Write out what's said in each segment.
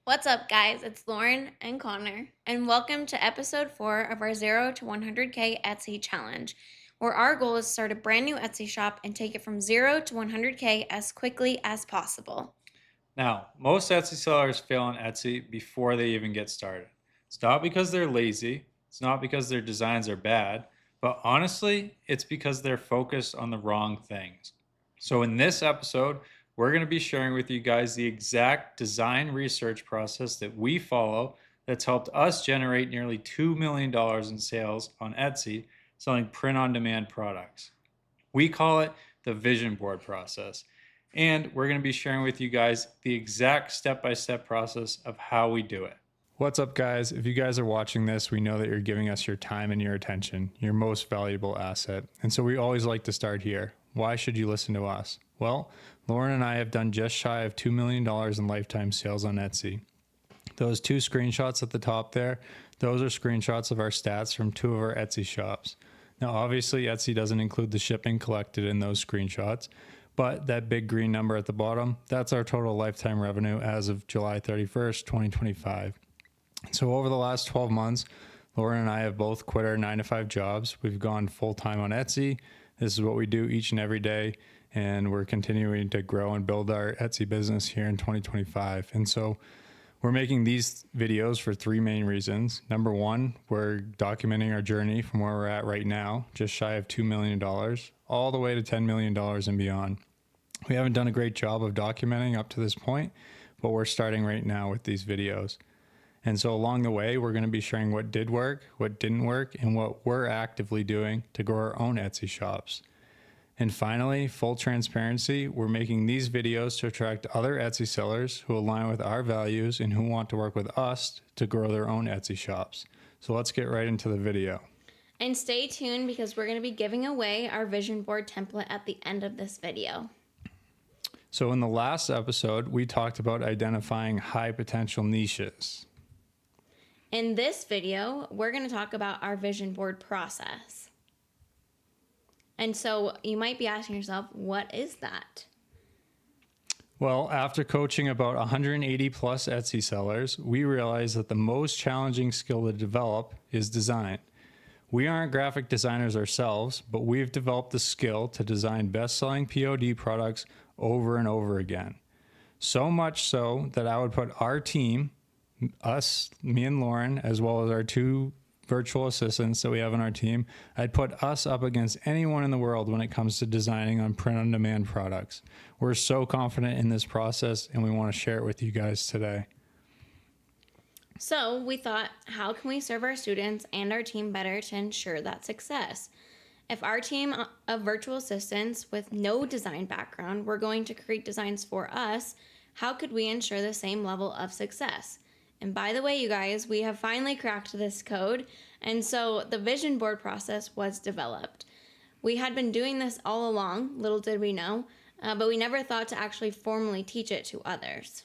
What's up, guys? It's Lauren and Connor, and welcome to episode 4 of our 0 to 100K Etsy challenge, where our goal is to start a brand new Etsy shop and take it from 0 to 100K as quickly as possible. Now, most Etsy sellers fail on Etsy before they even get started. It's not because they're lazy, it's not because their designs are bad, but honestly, it's because they're focused on the wrong things. So, in this episode, we're going to be sharing with you guys the exact design research process that we follow that's helped us generate nearly $2 million in sales on Etsy selling print on demand products. We call it the vision board process. And we're going to be sharing with you guys the exact step by step process of how we do it. What's up, guys? If you guys are watching this, we know that you're giving us your time and your attention, your most valuable asset. And so we always like to start here. Why should you listen to us? Well, Lauren and I have done just shy of $2 million in lifetime sales on Etsy. Those two screenshots at the top there, those are screenshots of our stats from two of our Etsy shops. Now, obviously, Etsy doesn't include the shipping collected in those screenshots, but that big green number at the bottom, that's our total lifetime revenue as of July 31st, 2025. So over the last 12 months, Lauren and I have both quit our 9-to-5 jobs. We've gone full-time on Etsy. This is what we do each and every day, and we're continuing to grow and build our Etsy business here in 2025. And so we're making these videos for three main reasons. Number one, we're documenting our journey from where we're at right now, just shy of $2 million, all the way to $10 million and beyond. We haven't done a great job of documenting up to this point, but we're starting right now with these videos. And so along the way, we're going to be sharing what did work, what didn't work, and what we're actively doing to grow our own Etsy shops. And finally, full transparency, we're making these videos to attract other Etsy sellers who align with our values and who want to work with us to grow their own Etsy shops. So let's get right into the video. And stay tuned because we're going to be giving away our vision board template at the end of this video. So in the last episode, we talked about identifying high potential niches. In this video, we're going to talk about our vision board process. And so you might be asking yourself, what is that? Well, after coaching about 180 plus Etsy sellers, we realized that the most challenging skill to develop is design. We aren't graphic designers ourselves, but we've developed the skill to design best-selling POD products over and over again. So much so that I would put our team, us, me and Lauren, as well as our two virtual assistants that we have on our team, I'd put us up against anyone in the world when it comes to designing on print-on-demand products. We're so confident in this process, and we want to share it with you guys today. So we thought, how can we serve our students and our team better to ensure that success? If our team of virtual assistants with no design background were going to create designs for us, how could we ensure the same level of success? And by the way, you guys, we have finally cracked this code, and so the vision board process was developed. We had been doing this all along, little did we know, but we never thought to actually formally teach it to others.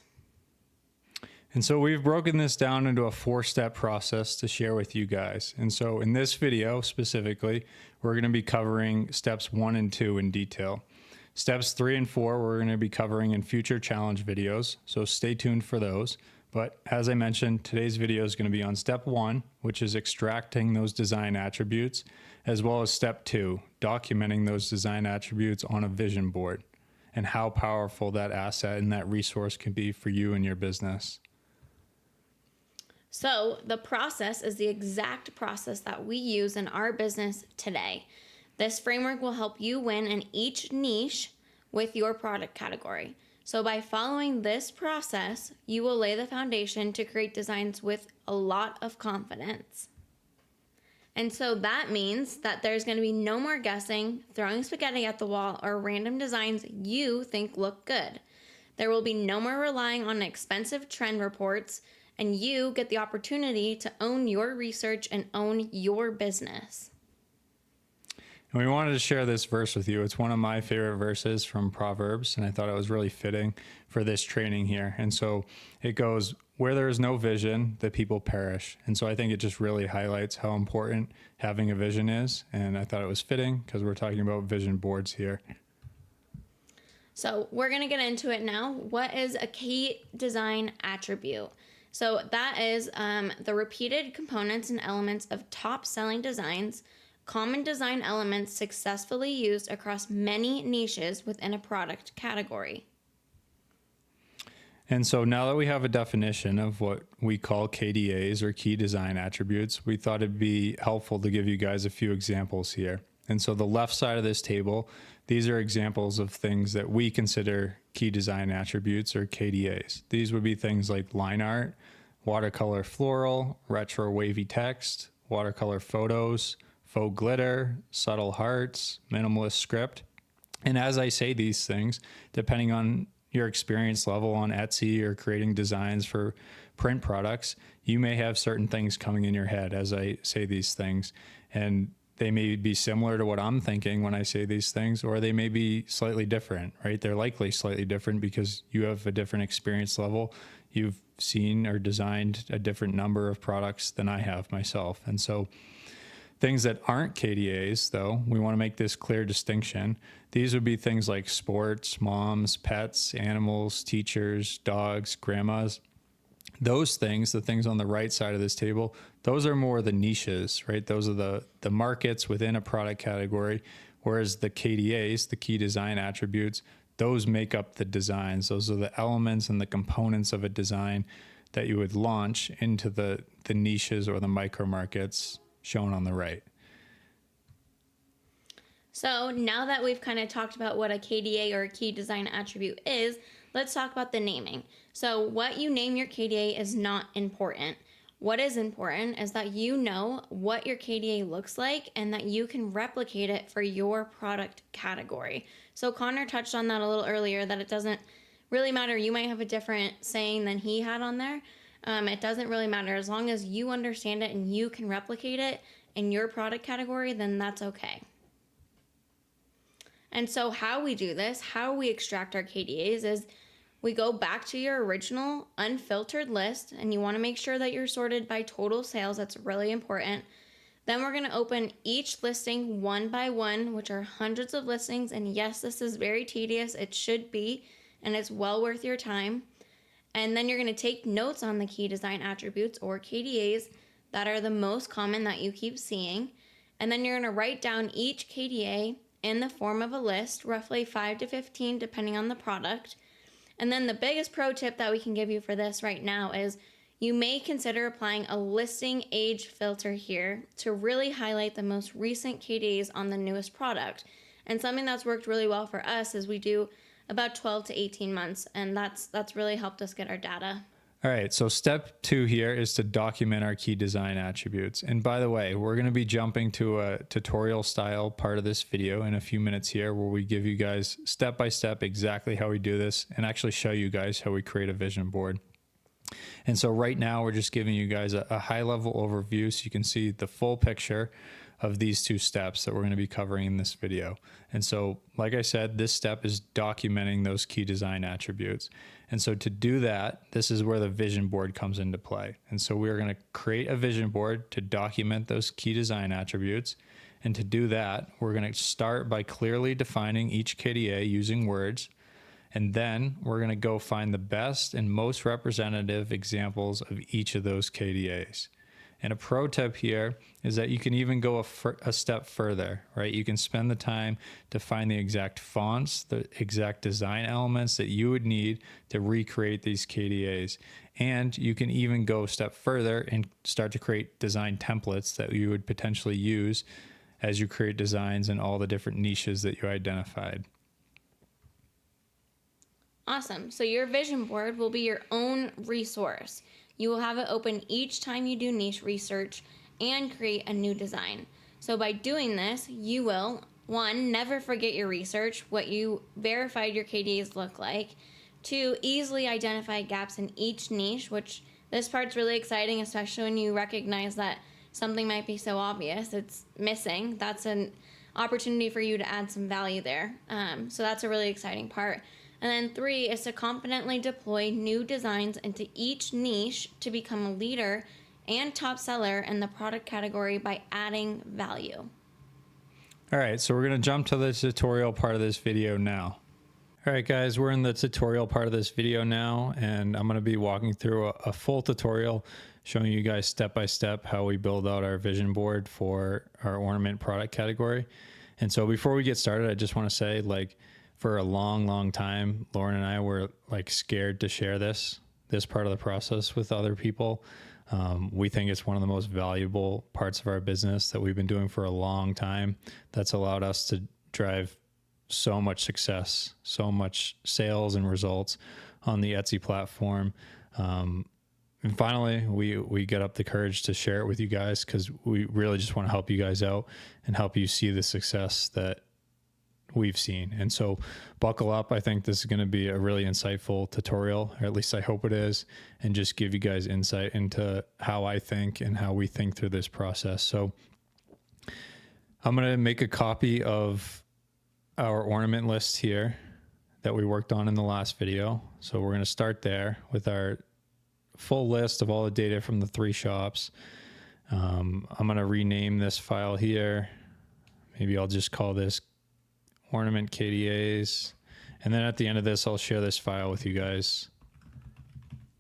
And so we've broken this down into a 4-step process to share with you guys. And so in this video specifically, we're going to be covering steps 1 and 2 in detail. Steps 3 and 4, we're going to be covering in future challenge videos, so stay tuned for those. But as I mentioned, today's video is going to be on step 1, which is extracting those design attributes, as well as step 2, documenting those design attributes on a vision board and how powerful that asset and that resource can be for you and your business. So the process is the exact process that we use in our business today. This framework will help you win in each niche with your product category. So by following this process, you will lay the foundation to create designs with a lot of confidence. And so that means that there's going to be no more guessing, throwing spaghetti at the wall, or random designs you think look good. There will be no more relying on expensive trend reports, and you get the opportunity to own your research and own your business. And we wanted to share this verse with you. It's one of my favorite verses from Proverbs, and I thought it was really fitting for this training here. And so it goes, where there is no vision, the people perish. And so I think it just really highlights how important having a vision is. And I thought it was fitting because we're talking about vision boards here. So we're going to get into it now. What is a key design attribute? So that is the repeated components and elements of top selling designs, common design elements successfully used across many niches within a product category. And so now that we have a definition of what we call KDAs or key design attributes, we thought it'd be helpful to give you guys a few examples here. And so the left side of this table, these are examples of things that we consider key design attributes or KDAs. These would be things like line art, watercolor floral, retro wavy text, watercolor photos, faux glitter, subtle hearts, minimalist script. And as I say these things, depending on your experience level on Etsy or creating designs for print products, you may have certain things coming in your head as I say these things. And they may be similar to what I'm thinking when I say these things, or they may be slightly different, right? They're likely slightly different because you have a different experience level. You've seen or designed a different number of products than I have myself. And so things that aren't KDAs, though, we want to make this clear distinction. These would be things like sports, moms, pets, animals, teachers, dogs, grandmas. Those things, the things on the right side of this table, those are more the niches, right? Those are the markets within a product category, whereas the KDAs, the key design attributes, those make up the designs. Those are the elements and the components of a design that you would launch into the niches or the micro markets shown on the right. So now that we've kind of talked about what a KDA or a key design attribute is, let's talk about the naming. So what you name your KDA is not important. What is important is that you know what your KDA looks like and that you can replicate it for your product category. So Connor touched on that a little earlier, that it doesn't really matter. You might have a different saying than he had on there. It doesn't really matter. As long as you understand it and you can replicate it in your product category, then that's okay. And so how we do this, how we extract our KDAs, is we go back to your original unfiltered list, and you want to make sure that you're sorted by total sales. That's really important. Then we're going to open each listing one by one, which are hundreds of listings. And yes, this is very tedious. It should be, and it's well worth your time. And then you're going to take notes on the key design attributes or KDAs that are the most common that you keep seeing. And then you're going to write down each KDA in the form of a list, roughly 5 to 15 depending on the product. And then the biggest pro tip that we can give you for this right now is you may consider applying a listing age filter here to really highlight the most recent KDAs on the newest product. And something that's worked really well for us is we do about 12 to 18 months, and that's really helped us get our data. All right, so step 2 here is to document our key design attributes. And by the way, we're going to be jumping to a tutorial style part of this video in a few minutes here, where we give you guys step by step exactly how we do this and actually show you guys how we create a vision board. And so right now we're just giving you guys a high level overview so you can see the full picture of these 2 steps that we're going to be covering in this video. And so, like I said, this step is documenting those key design attributes. And so to do that, this is where the vision board comes into play. And so we're going to create a vision board to document those key design attributes. And to do that, we're going to start by clearly defining each KDA using words. And then we're going to go find the best and most representative examples of each of those KDAs. And a pro tip here is that you can even go a step further, right? You can spend the time to find the exact fonts, the exact design elements that you would need to recreate these KDAs. And you can even go a step further and start to create design templates that you would potentially use as you create designs in all the different niches that you identified. Awesome. So your vision board will be your own resource. You will have it open each time you do niche research and create a new design. So by doing this, you will, 1, never forget your research, what you verified your KDAs look like. 2, easily identify gaps in each niche, which this part's really exciting, especially when you recognize that something might be so obvious it's missing. That's an opportunity for you to add some value there. So that's a really exciting part. And then 3 is to confidently deploy new designs into each niche to become a leader and top seller in the product category by adding value. All right, so we're going to jump to the tutorial part of this video now. All right, guys, we're in the tutorial part of this video now, and I'm going to be walking through a full tutorial showing you guys step by step how we build out our vision board for our ornament product category. And so before we get started, I just want to say, like, for a long time, Lauren and I were like scared to share this part of the process with other people. We think it's one of the most valuable parts of our business that we've been doing for a long time. That's allowed us to drive so much success, so much sales and results on the Etsy platform. And finally, we get up the courage to share it with you guys because we really just want to help you guys out and help you see the success that we've seen. And so buckle up. I think this is going to be a really insightful tutorial, or at least I hope it is, and just give you guys insight into how I think and how we think through this process. So I'm going to make a copy of our ornament list here that we worked on in the last video. So we're going to start there with our full list of all the data from the 3 shops. I'm going to rename this file here. Maybe I'll just call this ornament KDAs. And then at the end of this, I'll share this file with you guys.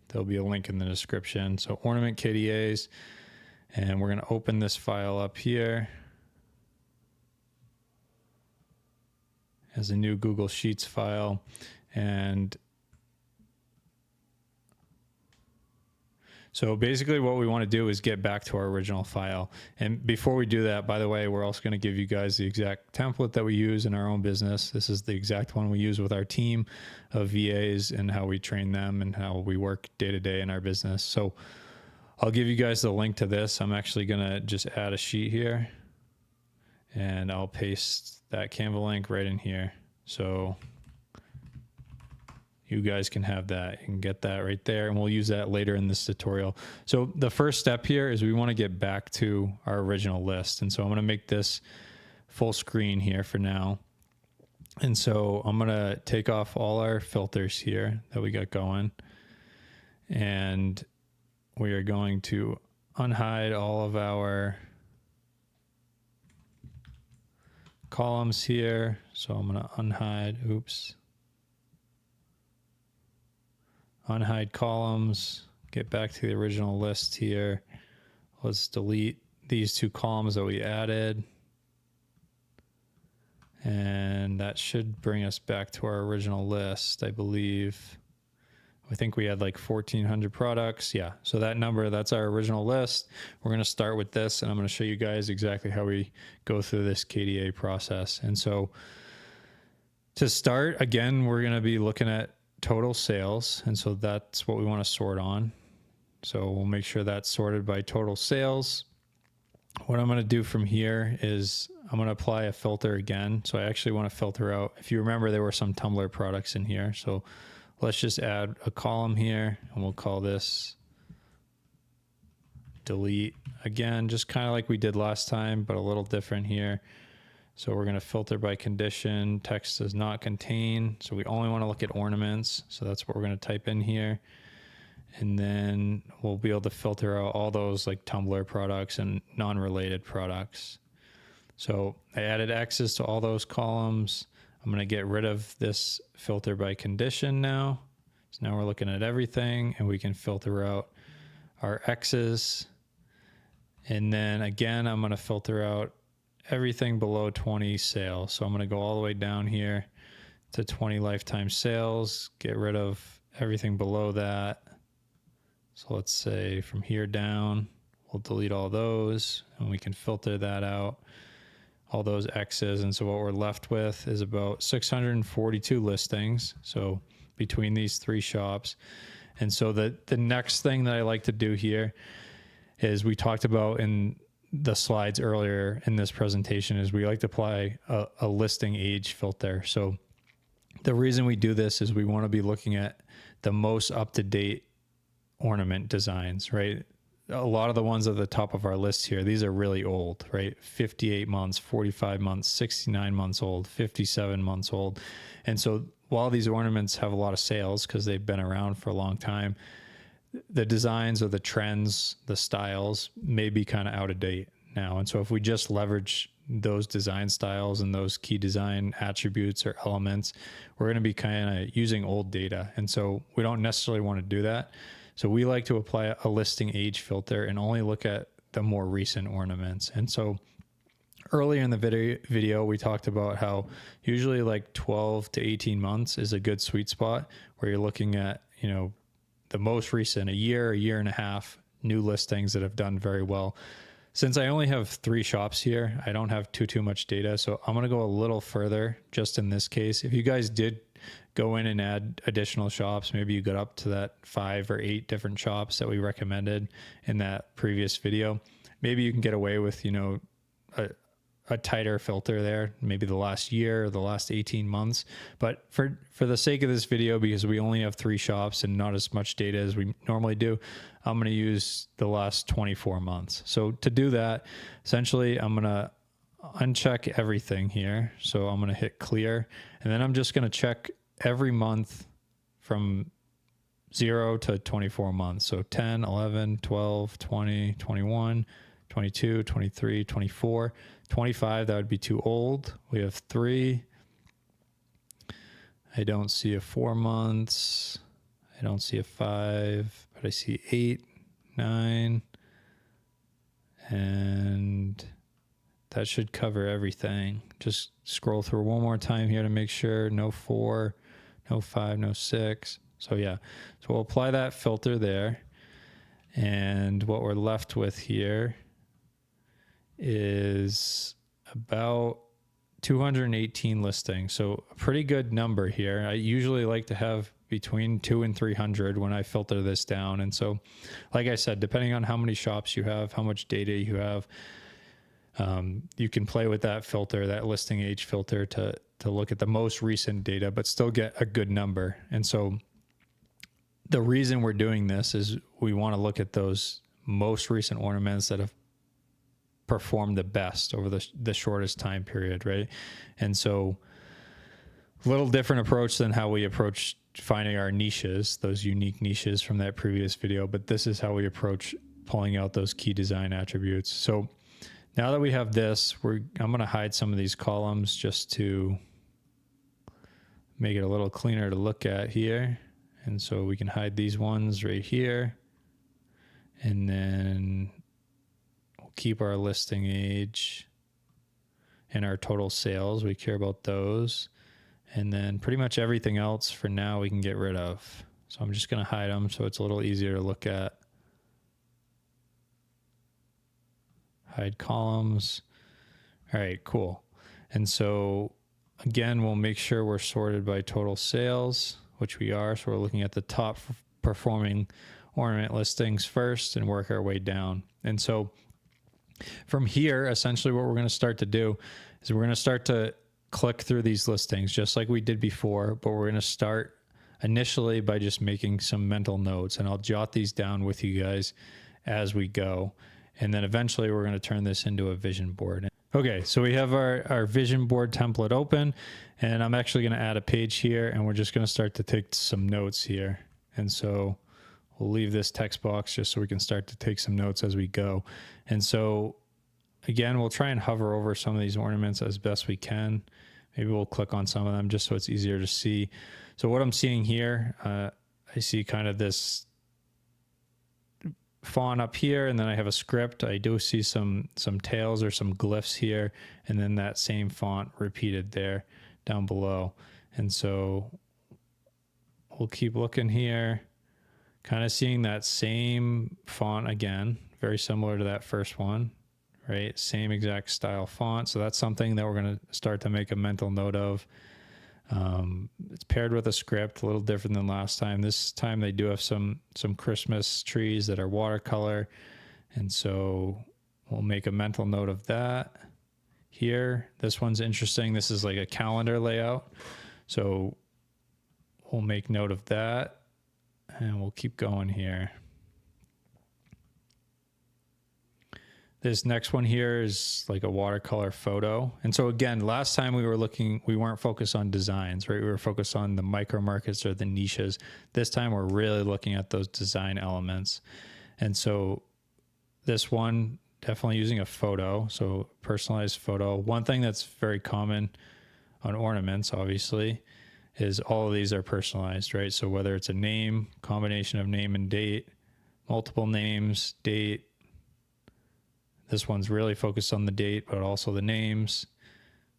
There'll be a link in the description. So ornament KDAs, and we're going to open this file up here as a new Google Sheets file. And so basically what we want to do is get back to our original file. And before we do that, by the way, we're also going to give you guys the exact template that we use in our own business. This is the exact one we use with our team of VAs and how we train them and how we work day to day in our business. So I'll give you guys the link to this. I'm actually going to just add a sheet here, and I'll paste that Canva link right in here. So you guys can have that. You can get that right there, and we'll use that later in this tutorial. So the first step here is we want to get back to our original list. And so I'm going to make this full screen here for now. And so I'm going to take off all our filters here that we got going. And we are going to unhide all of our columns here. So I'm going to unhide, unhide columns, get back to the original list here. Let's delete these 2 columns that we added. And that should bring us back to our original list, I believe. I think we had like 1,400 products. Yeah, so that number, that's our original list. We're going to start with this, and I'm going to show you guys exactly how we go through this KDA process. And so to start, again, we're going to be looking at total sales. And so that's what we want to sort on. So we'll make sure that's sorted by total sales. What I'm going to do from here is I'm going to apply a filter again. So I actually want to filter out, if you remember, there were some Tumblr products in here. So let's just add a column here, and we'll call this delete. Again, just kind of like we did last time, but a little different here. So we're going to filter by condition. Text does not contain. So we only want to look at ornaments. So that's what we're going to type in here. And then we'll be able to filter out all those like Tumblr products and non-related products. So I added X's to all those columns. I'm going to get rid of this filter by condition now. So now we're looking at everything, and we can filter out our X's. And then again, I'm going to filter out everything below 20 sales. So I'm going to go all the way down here to 20 lifetime sales, get rid of everything below that. So let's say from here down, we'll delete all those, and we can filter that out, all those X's. And so what we're left with is about 642 listings. So between these 3 shops. And so the next thing that I like to do here is, we talked about in the slides earlier in this presentation, is we like to apply a listing age filter. So the reason we do this is we want to be looking at the most up-to-date ornament designs, right? A lot of the ones at the top of our list here, these are really old, right? 58 months, 45 months, 69 months old, 57 months old. And so while these ornaments have a lot of sales because they've been around for a long time, the designs or the trends, the styles may be kind of out of date. now. And so if we just leverage those design styles and those key design attributes or elements, we're going to be kind of using old data. And so we don't necessarily want to do that. So we like to apply a listing age filter and only look at the more recent ornaments. And so earlier in the video, we talked about how usually like 12 to 18 months is a good sweet spot where you're looking at, the most recent, a year and a half, new listings that have done very well. Since I only have 3 shops here, I don't have too much data. So I'm going to go a little further just in this case. If you guys did go in and add additional shops, maybe you got up to that 5 or 8 different shops that we recommended in that previous video, maybe you can get away with, a tighter filter there, maybe the last year or the last 18 months. But for the sake of this video, because we only have 3 shops and not as much data as we normally do, I'm going to use the last 24 months. So to do that, essentially, I'm going to uncheck everything here. So I'm going to hit clear, and then I'm just going to check every month from 0 to 24 months. So 10, 11, 12, 20, 21, 22, 23, 24, 25, that would be too old. We have 3. I don't see a 4 months. I don't see a 5, but I see 8, 9, and that should cover everything. Just scroll through one more time here to make sure. No 4, no 5, no 6. So yeah, so we'll apply that filter there. And what we're left with here is about 218 listings. So a pretty good number here. I usually like to have between 200 and 300 when I filter this down. And so, like I said, depending on how many shops you have, how much data you have, you can play with that filter, that listing age filter to look at the most recent data, but still get a good number. And so the reason we're doing this is we want to look at those most recent ornaments that have performed the best over the shortest time period, right? And so a little different approach than how we approach finding our niches, those unique niches from that previous video, but this is how we approach pulling out those key design attributes. So now that we have this, I'm going to hide some of these columns just to make it a little cleaner to look at here. And so we can hide these ones right here. And then we'll keep our listing age and our total sales. We care about those. And then pretty much everything else for now we can get rid of. So I'm just going to hide them so it's a little easier to look at. Hide columns. All right, cool. And so again, we'll make sure we're sorted by total sales, which we are. So we're looking at the top performing ornament listings first and work our way down. And so from here, essentially what we're going to start to do is we're going to start to click through these listings just like we did before, but we're going to start initially by just making some mental notes, and I'll jot these down with you guys as we go. And then eventually we're going to turn this into a vision board. Okay, so we have our vision board template open, and I'm actually going to add a page here, and we're just going to start to take some notes here. And so we'll leave this text box just so we can start to take some notes as we go. And so again, we'll try and hover over some of these ornaments as best we can. Maybe we'll click on some of them just so it's easier to see. So what I'm seeing here, I see kind of this font up here, and then I have a script. I do see some tails or some glyphs here, and then that same font repeated there down below. And so we'll keep looking here, kind of seeing that same font again, very similar to that first one, right? Same exact style font. So that's something that we're going to start to make a mental note of. It's paired with a script, a little different than last time. This time they do have some Christmas trees that are watercolor. And so we'll make a mental note of that here. This one's interesting. This is like a calendar layout. So we'll make note of that, and we'll keep going here. This next one here is like a watercolor photo. And so again, last time we weren't focused on designs, right? We were focused on the micro markets or the niches. This time we're really looking at those design elements. And so this one, definitely using a photo. So personalized photo. One thing that's very common on ornaments, obviously, is all of these are personalized, right? So whether it's a name, combination of name and date, multiple names, date. This one's really focused on the date, but also the names.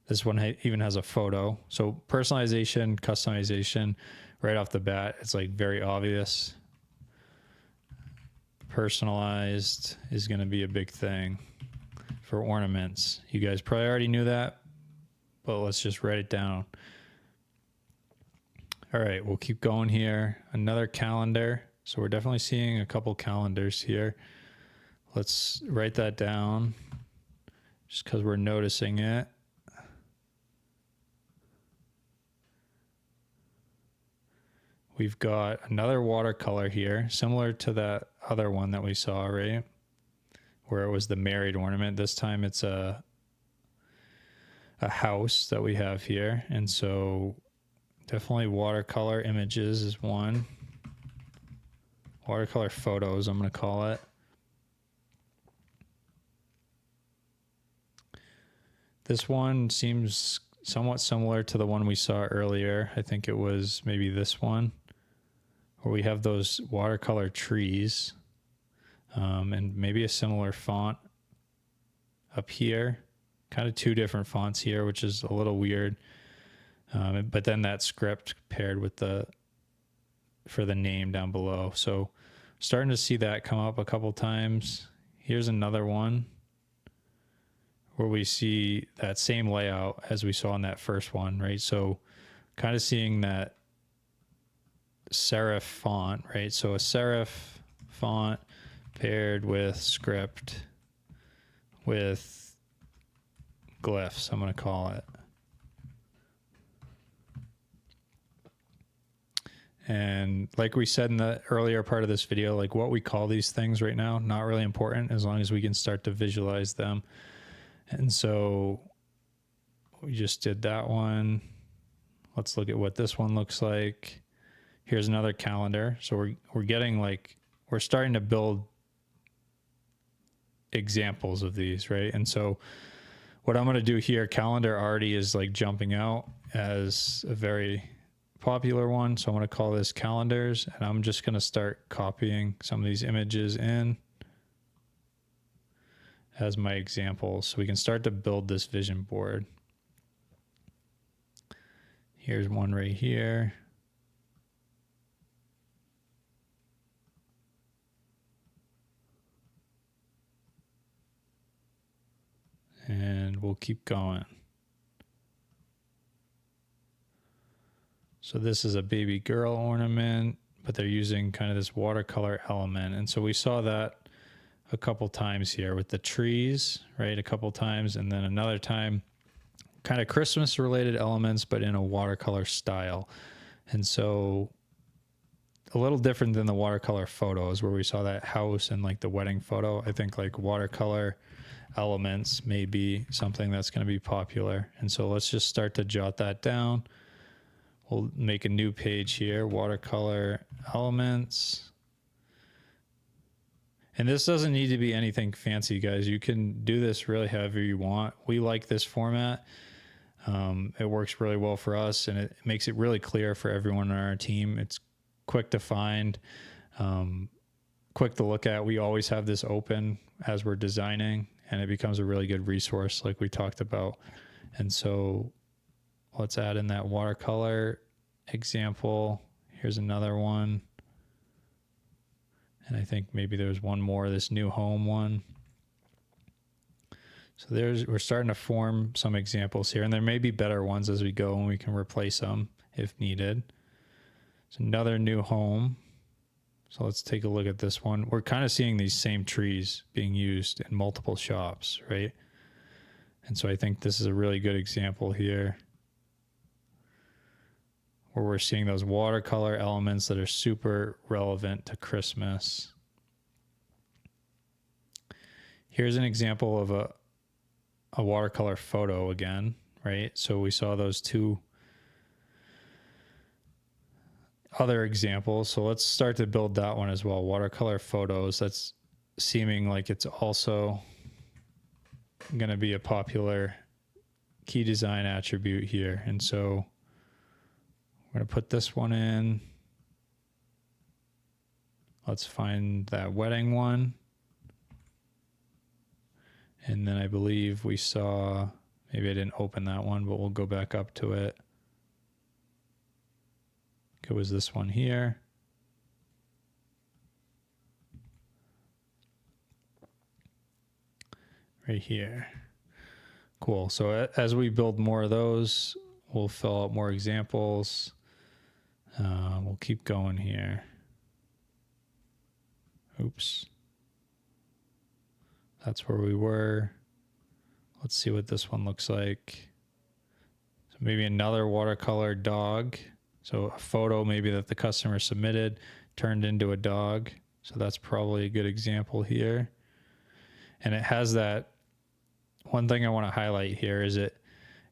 This one even has a photo. So personalization, customization, right off the bat, it's like very obvious. Personalized is going to be a big thing for ornaments. You guys probably already knew that, but let's just write it down. All right, we'll keep going here. Another calendar. So we're definitely seeing a couple calendars here. Let's write that down just because we're noticing it. We've got another watercolor here, similar to that other one that we saw, right? Where it was the married ornament. This time it's a house that we have here. And so definitely watercolor images is one. Watercolor photos, I'm going to call it. This one seems somewhat similar to the one we saw earlier. I think it was maybe this one, where we have those watercolor trees, and maybe a similar font up here. Kind of two different fonts here, which is a little weird. But then that script paired with for the name down below. So starting to see that come up a couple times. Here's another one where we see that same layout as we saw in that first one, right? So kind of seeing that serif font, right? So a serif font paired with script with glyphs, I'm going to call it. And like we said in the earlier part of this video, like what we call these things right now, not really important as long as we can start to visualize them. And so we just did that one. Let's look at what this one looks like. Here's another calendar. So we're getting like, we're starting to build examples of these, right? And so what I'm going to do here, calendar already is like jumping out as a very popular one. So I'm going to call this calendars, and I'm just going to start copying some of these images in as my examples so we can start to build this vision board. Here's one right here. And we'll keep going. So this is a baby girl ornament, but they're using kind of this watercolor element. And so we saw that a couple times here with the trees, right? A couple times, and then another time kind of Christmas related elements, but in a watercolor style. And so a little different than the watercolor photos where we saw that house and like the wedding photo. I think like watercolor elements may be something that's going to be popular. And so let's just start to jot that down. We'll make a new page here, watercolor elements. And this doesn't need to be anything fancy, guys. You can do this really however you want. We like this format. It works really well for us, and it makes it really clear for everyone on our team. It's quick to find, quick to look at. We always have this open as we're designing, and it becomes a really good resource like we talked about. And so let's add in that watercolor example. Here's another one. And I think maybe there's one more, this new home one. So we're starting to form some examples here, and there may be better ones as we go, and we can replace them if needed. It's another new home. So let's take a look at this one. We're kind of seeing these same trees being used in multiple shops, right? And so I think this is a really good example here where we're seeing those watercolor elements that are super relevant to Christmas. Here's an example of a watercolor photo again, right? So we saw those two other examples. So let's start to build that one as well. Watercolor photos. That's seeming like it's also going to be a popular key design attribute here. And so we're going to put this one in. Let's find that wedding one. And then I believe we saw, maybe I didn't open that one, but we'll go back up to it. It was this one here. Right here. Cool. So as we build more of those, we'll fill out more examples. We'll keep going here. Oops. That's where we were. Let's see what this one looks like. So maybe another watercolor dog. So a photo maybe that the customer submitted turned into a dog. So that's probably a good example here. And it has that, one thing I want to highlight here is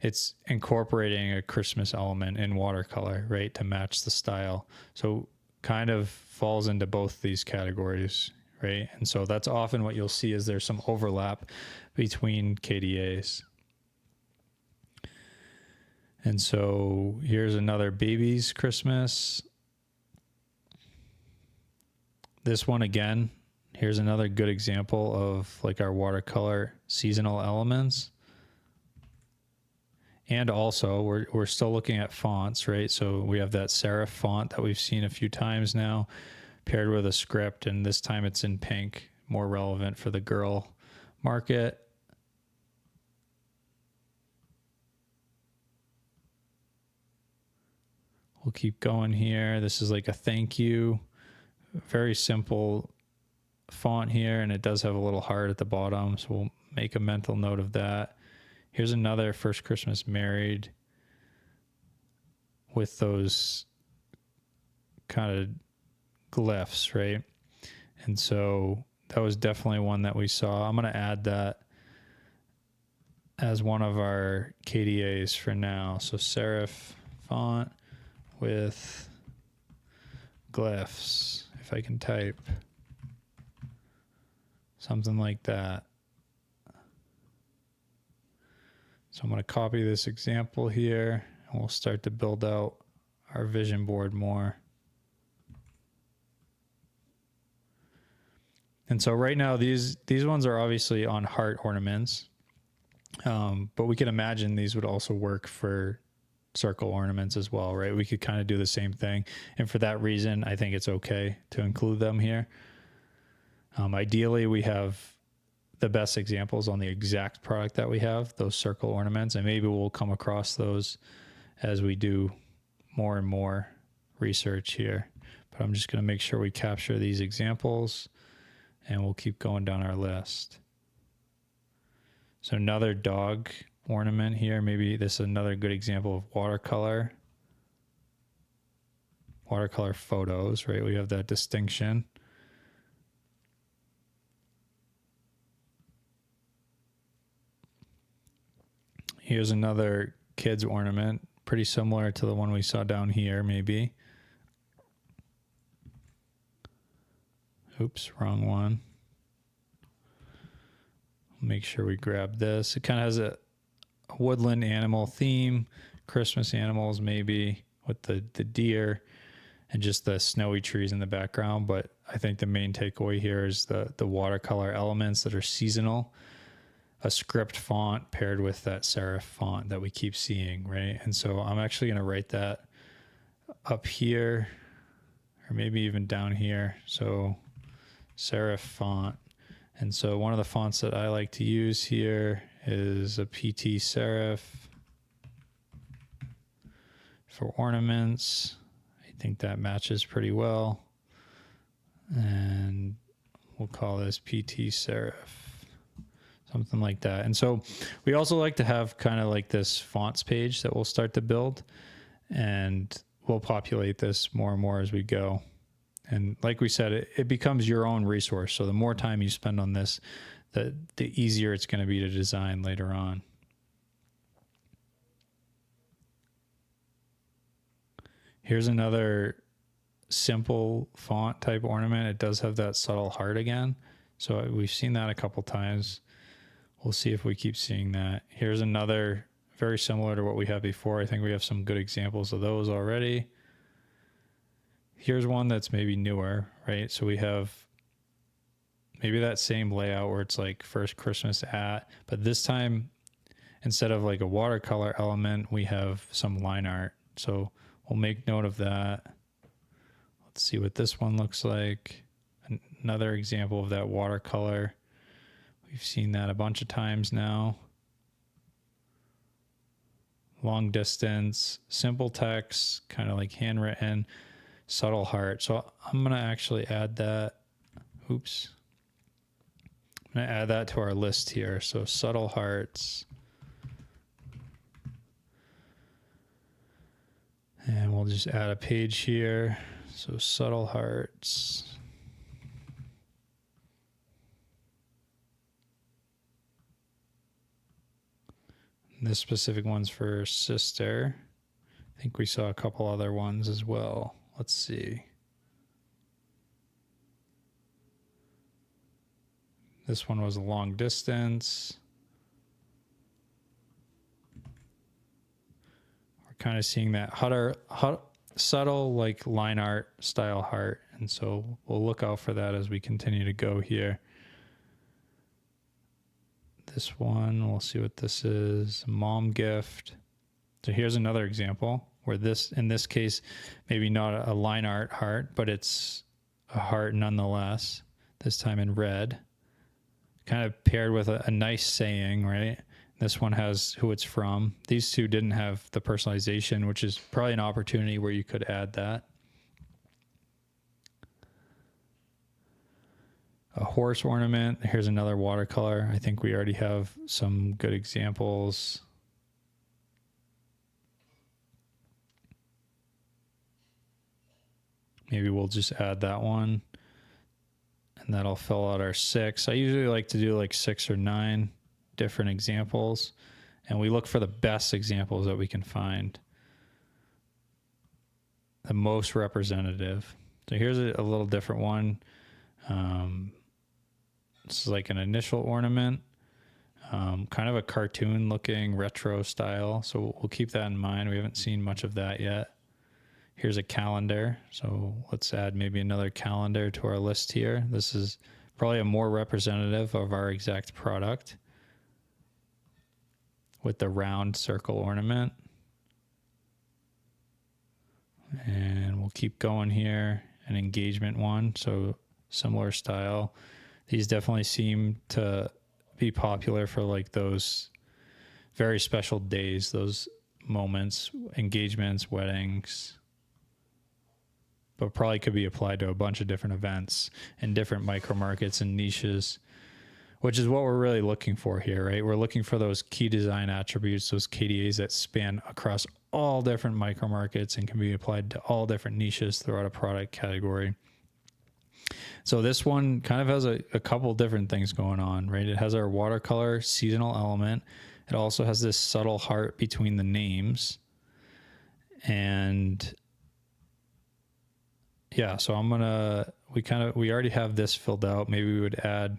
it's incorporating a Christmas element in watercolor, right, to match the style. So kind of falls into both these categories, right? And so that's often what you'll see is there's some overlap between KDAs. And so here's another baby's Christmas. This one again, here's another good example of like our watercolor seasonal elements. And also we're still looking at fonts, right? So we have that serif font that we've seen a few times now paired with a script, and this time it's in pink, more relevant for the girl market. We'll keep going here. This is like a thank you, very simple font here, and it does have a little heart at the bottom, so we'll make a mental note of that. Here's another First Christmas Married with those kind of glyphs, right? And so that was definitely one that we saw. I'm going to add that as one of our KDAs for now. So serif font with glyphs, if I can type something like that. So I'm going to copy this example here, and we'll start to build out our vision board more. And so right now, these ones are obviously on heart ornaments, but we can imagine these would also work for circle ornaments as well, right? We could kind of do the same thing. And for that reason, I think it's okay to include them here. Ideally, we have the best examples on the exact product that we have, those circle ornaments, and maybe we'll come across those as we do more and more research here. But I'm just going to make sure we capture these examples, and we'll keep going down our list. So another dog ornament here. Maybe this is another good example of watercolor photos, right? We have that distinction. Here's another kids ornament, pretty similar to the one we saw down here, maybe. Oops, wrong one. Make sure we grab this. It kind of has a woodland animal theme, Christmas animals maybe, with the deer and just the snowy trees in the background. But I think the main takeaway here is the watercolor elements that are seasonal. A script font paired with that serif font that we keep seeing, right? And so I'm actually going to write that up here, or maybe even down here. So serif font. And so one of the fonts that I like to use here is a PT serif for ornaments. I think that matches pretty well. And we'll call this PT serif. Something like that. And so we also like to have kind of like this fonts page that we'll start to build, and we'll populate this more and more as we go. And like we said, it becomes your own resource. So the more time you spend on this, the easier it's going to be to design later on. Here's another simple font type ornament. It does have that subtle heart again. So we've seen that a couple times. We'll see if we keep seeing that. Here's another very similar to what we had before. I think we have some good examples of those already. Here's one that's maybe newer, right? So we have maybe that same layout where it's like first Christmas at, but this time, instead of like a watercolor element, we have some line art. So we'll make note of that. Let's see what this one looks like. Another example of that watercolor. We've seen that a bunch of times now. Long distance, simple text, kind of like handwritten, subtle heart. So I'm going to actually add that. Oops. I'm going to add that to our list here. So subtle hearts. And we'll just add a page here. So subtle hearts. This specific one's for sister. I think we saw a couple other ones as well. Let's see. This one was a long distance. We're kind of seeing that subtle like line art style heart. And so we'll look out for that as we continue to go here. This one, we'll see what this is. Mom gift. So here's another example where this, in this case, maybe not a line art heart, but it's a heart nonetheless, this time in red. Kind of paired with a nice saying, right? This one has who it's from. These two didn't have the personalization, which is probably an opportunity where you could add that. A horse ornament. Here's another watercolor. I think we already have some good examples. Maybe we'll just add that one. And that'll fill out our 6. I usually like to do like 6 or 9 different examples. And we look for the best examples that we can find. The most representative. So here's a little different one. This is like an initial ornament, kind of a cartoon looking retro style. So we'll keep that in mind. We haven't seen much of that yet. Here's a calendar. So let's add maybe another calendar to our list here. This is probably a more representative of our exact product with the round circle ornament. And we'll keep going here. An engagement one. So similar style. These definitely seem to be popular for like those very special days, those moments, engagements, weddings, but probably could be applied to a bunch of different events and different micro markets and niches, which is what we're really looking for here, right? We're looking for those key design attributes, those KDAs that span across all different micro markets and can be applied to all different niches throughout a product category. So this one kind of has a couple different things going on, right? It has our watercolor seasonal element. It also has this subtle heart between the names. And yeah, so we already have this filled out. Maybe we would add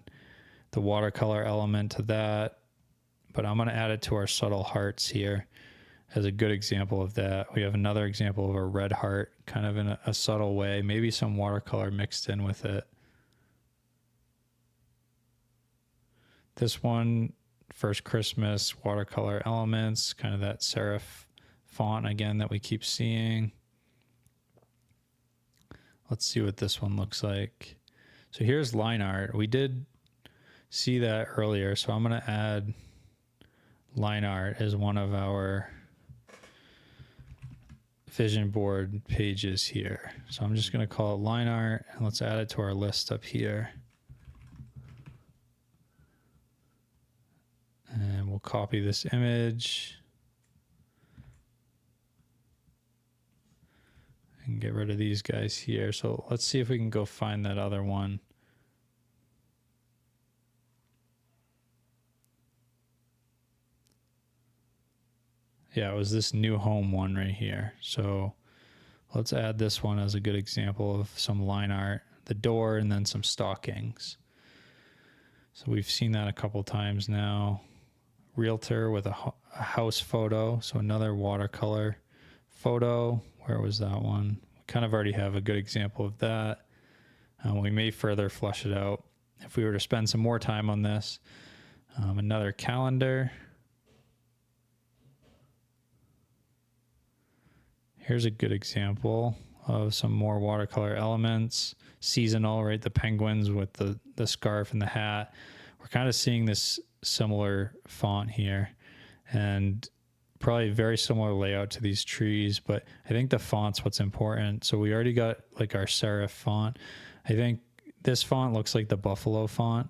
the watercolor element to that, but I'm going to add it to our subtle hearts here as a good example of that. We have another example of a red heart, kind of in a subtle way, maybe some watercolor mixed in with it. This one, first Christmas, watercolor elements, kind of that serif font again that we keep seeing. Let's see what this one looks like. So here's line art. We did see that earlier, so I'm going to add line art as one of our vision board pages here. So I'm just going to call it line art, and let's add it to our list up here. And we'll copy this image and get rid of these guys here. So let's see if we can go find that other one. Yeah, it was this new home one right here. So let's add this one as a good example of some line art, the door, and then some stockings. So we've seen that a couple times now. Realtor with a house photo. So another watercolor photo. Where was that one? We kind of already have a good example of that. We may further flush it out if we were to spend some more time on this. Another calendar. Here's a good example of some more watercolor elements. Seasonal, right? The penguins with the scarf and the hat. We're kind of seeing this similar font here, and probably very similar layout to these trees, but I think the font's what's important. So we already got like our serif font. I think this font looks like the Buffalo font.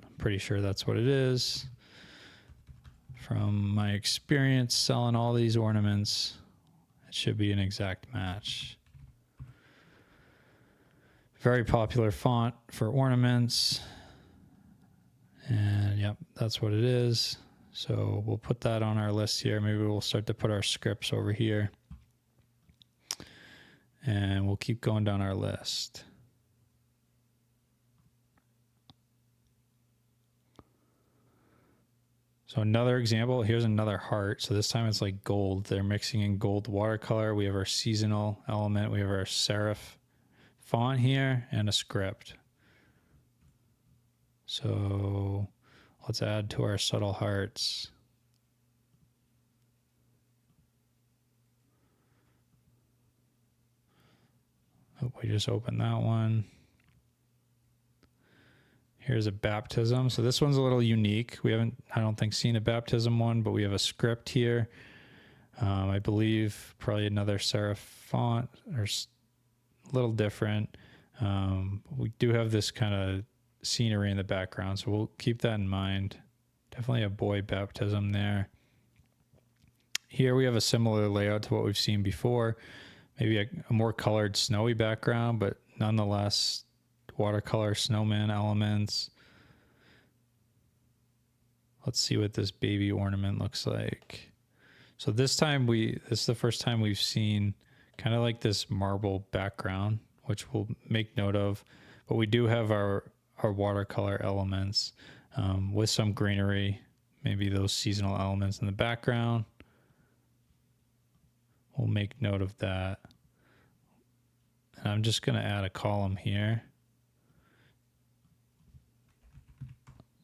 I'm pretty sure that's what it is. From my experience selling all these ornaments, it should be an exact match. Very popular font for ornaments. And yep, that's what it is. So we'll put that on our list here. Maybe we'll start to put our scripts over here. And we'll keep going down our list. So another example, here's another heart. So this time it's like gold. They're mixing in gold watercolor. We have our seasonal element. We have our serif font here and a script. So let's add to our subtle hearts. Oh, we just opened that one. Here's a baptism. So this one's a little unique. We haven't, I don't think, seen a baptism one, but we have a script here. I believe probably another serif font, or a little different. We do have this kind of scenery in the background, so we'll keep that in mind. Definitely a boy baptism there. Here we have a similar layout to what we've seen before. Maybe a more colored snowy background, but nonetheless watercolor snowman elements. Let's see what this baby ornament looks like. So this time this is the first time we've seen kind of like this marble background, which we'll make note of, but we do have our watercolor elements with some greenery, maybe those seasonal elements in the background. We'll make note of that. And I'm just going to add a column here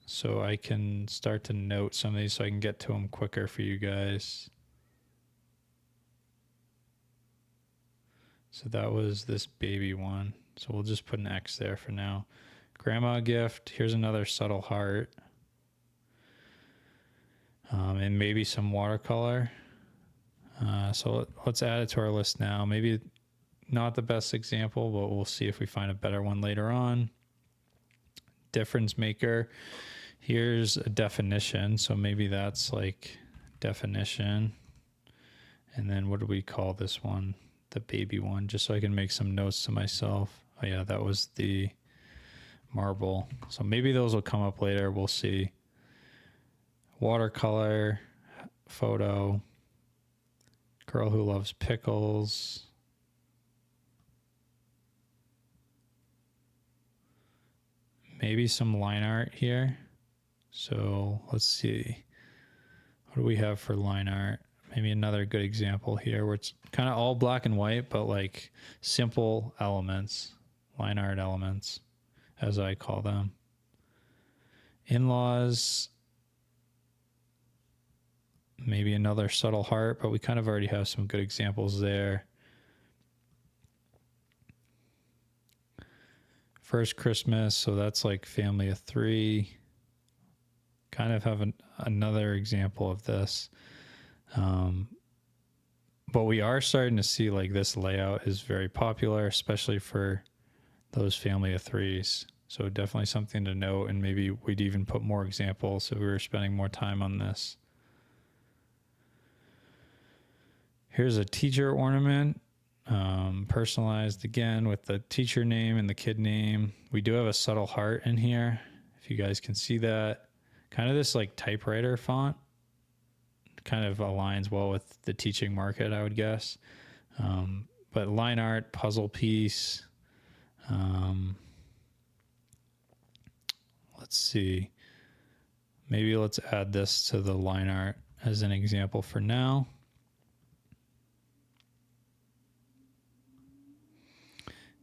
so I can start to note some of these so I can get to them quicker for you guys. So that was this baby one. So we'll just put an X there for now. Grandma gift. Here's another subtle heart. And maybe some watercolor. So let's add it to our list now. Maybe not the best example, but we'll see if we find a better one later on. Difference maker. Here's a definition. So maybe that's like definition. And then what do we call this one? The baby one, just so I can make some notes to myself. Oh yeah, that was the marble. So maybe those will come up later. We'll see. Watercolor photo. Girl who loves pickles. Maybe some line art here. So let's see. What do we have for line art? Maybe another good example here where it's kind of all black and white, but like simple elements, line art elements, as I call them. In-laws, maybe another subtle heart, but we kind of already have some good examples there. First Christmas, so that's like family of 3. Kind of have another example of this. But we are starting to see like this layout is very popular, especially for those family of 3s. So definitely something to note, and maybe we'd even put more examples if we were spending more time on this. Here's a teacher ornament, personalized again with the teacher name and the kid name. We do have a subtle heart in here, if you guys can see that. Kind of this like typewriter font. Kind of aligns well with the teaching market, I would guess. But line art, puzzle piece. Let's let's see. Maybe let's add this to the line art as an example for now.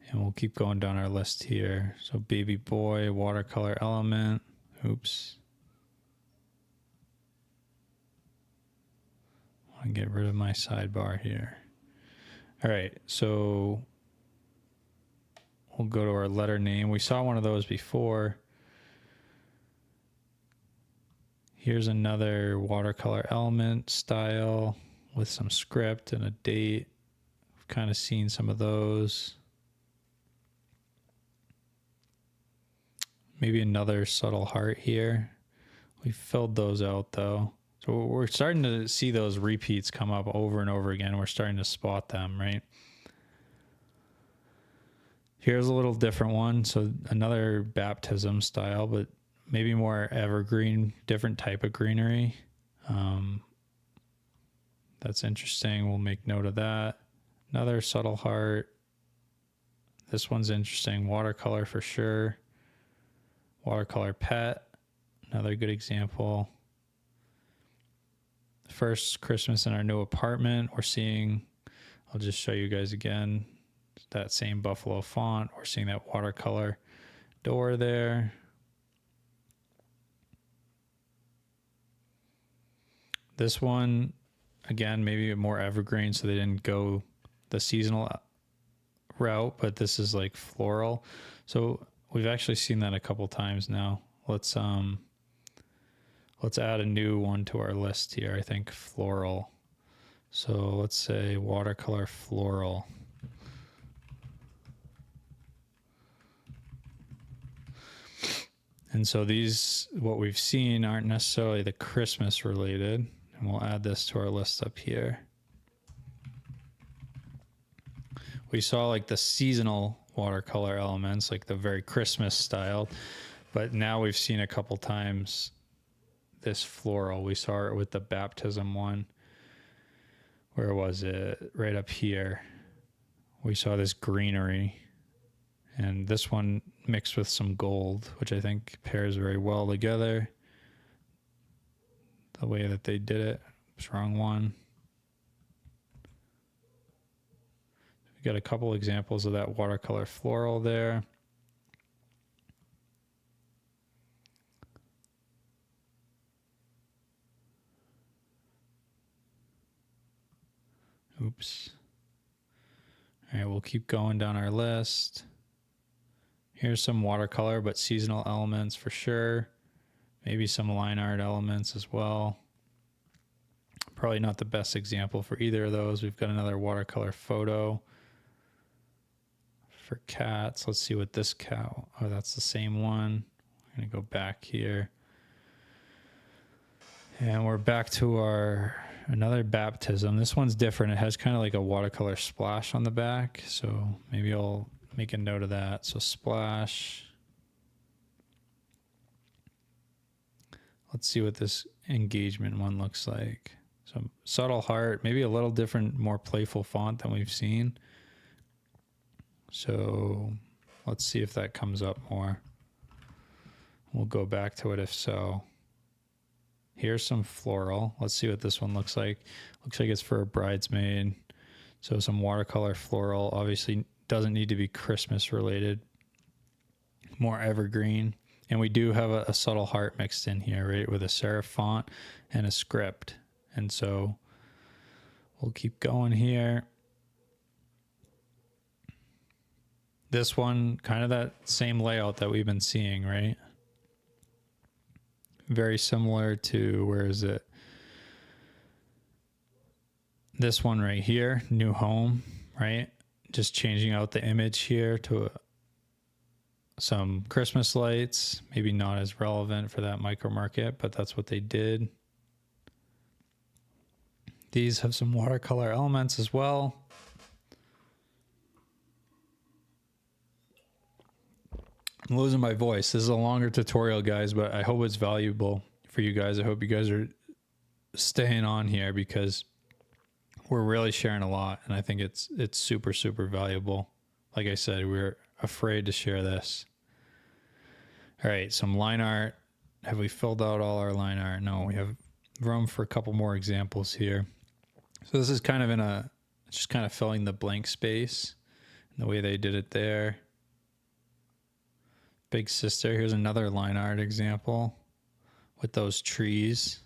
And we'll keep going down our list here. So baby boy, watercolor element. Oops. I want to get rid of my sidebar here. All right, so we'll go to our letter name. We saw one of those before. Here's another watercolor element style with some script and a date. We've kind of seen some of those. Maybe another subtle heart here. We filled those out though. So we're starting to see those repeats come up over and over again. We're starting to spot them, right? Here's a little different one. So another baptism style, but maybe more evergreen, different type of greenery. That's interesting. We'll make note of that. Another subtle heart. This one's interesting. Watercolor for sure. Watercolor pet. Another good example. First Christmas in our new apartment. We're seeing, I'll just show you guys again, that same buffalo font. We're seeing that watercolor door there. This one, again, maybe more evergreen, so they didn't go the seasonal route, but this is like floral. So we've actually seen that a couple times now. Let's add a new one to our list here. I think floral. So let's say watercolor floral. And so these, what we've seen, aren't necessarily the Christmas related. And we'll add this to our list up here. We saw like the seasonal watercolor elements, like the very Christmas style, but now we've seen a couple times this floral. We saw it with the baptism one. Where was it? Right up here. We saw this greenery, and this one mixed with some gold, which I think pairs very well together. The way that they did it. Oops, wrong one. We got a couple examples of that watercolor floral there. Oops. All right, we'll keep going down our list. Here's some watercolor, but seasonal elements for sure. Maybe some line art elements as well. Probably not the best example for either of those. We've got another watercolor photo for cats. Let's see what this cat, oh, that's the same one. I'm gonna go back here. And we're back to our another baptism. This one's different. It has kind of like a watercolor splash on the back. So maybe I'll make a note of that. So splash. Let's see what this engagement one looks like. So subtle heart, maybe a little different, more playful font than we've seen. So let's see if that comes up more. We'll go back to it if so. Here's some floral. Let's see what this one looks like. Looks like it's for a bridesmaid. So some watercolor floral. Obviously doesn't need to be Christmas related. More evergreen. And we do have a subtle heart mixed in here, right? With a serif font and a script. And so we'll keep going here. This one, kind of that same layout that we've been seeing, right? Very similar to, where is it? This one right here, new home, right? Just changing out the image here to some Christmas lights. Maybe not as relevant for that micro market, but that's what they did. These have some watercolor elements as well. I'm losing my voice. This is a longer tutorial, guys, but I hope it's valuable for you guys. I hope you guys are staying on here because we're really sharing a lot, and I think it's super, super valuable. Like I said, we're afraid to share this. All right, some line art. Have we filled out all our line art? No, we have room for a couple more examples here. So this is kind of just kind of filling the blank space and the way they did it there. Big Sister, here's another line art example with those trees.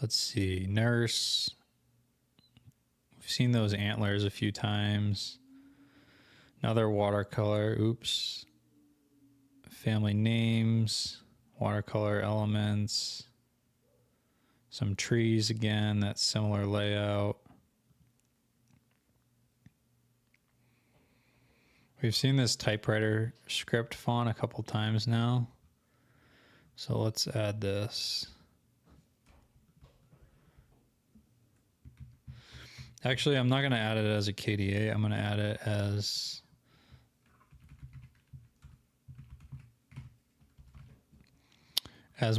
Let's see, Nurse. We've seen those antlers a few times. Another watercolor, oops. Family names, watercolor elements. Some trees again, that similar layout. We've seen this typewriter script font a couple times now. So let's add this. Actually, I'm not going to add it as a KDA. I'm going to add it as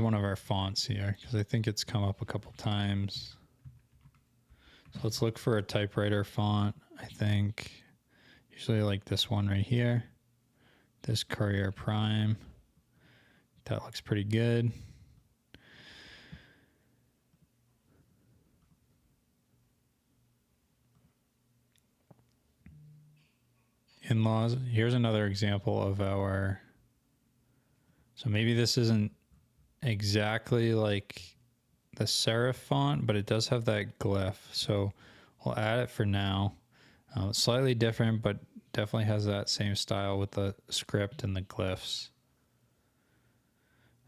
one of our fonts here, because I think it's come up a couple times. So let's look for a typewriter font. I think usually like this one right here, this Courier Prime. That looks pretty good. In-laws. Here's another example of our, so maybe this isn't exactly like the serif font, but it does have that glyph. So we'll add it for now. Slightly different, but definitely has that same style with the script and the glyphs.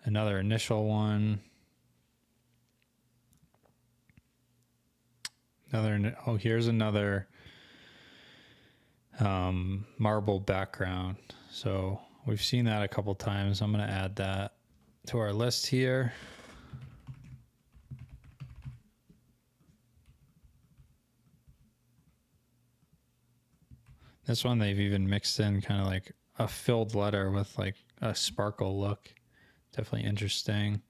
Another initial one. Here's another marble background. So we've seen that a couple times. I'm going to add that to our list here. This one they've even mixed in kind of like a filled letter with like a sparkle look. Definitely interesting.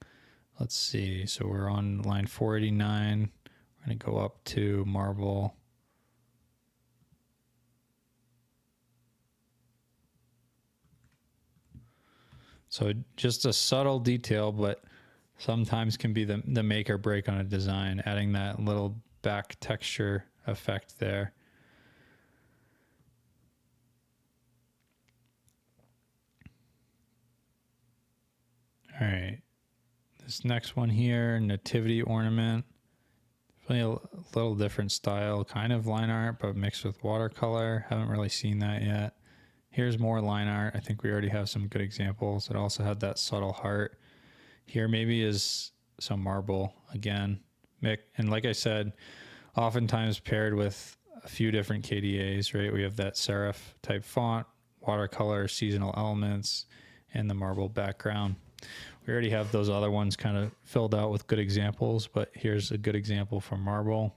Let's see. So we're on line 489. We're going to go up to marble. So just a subtle detail, but sometimes can be the make or break on a design, adding that little back texture effect there. All right, this next one here, nativity ornament. Definitely a little different style, kind of line art, but mixed with watercolor. Haven't really seen that yet. Here's more line art. I think we already have some good examples. It also had that subtle heart. Here maybe is some marble again. And like I said, oftentimes paired with a few different KDAs, right? We have that serif type font, watercolor, seasonal elements, and the marble background. We already have those other ones kind of filled out with good examples, but here's a good example from marble.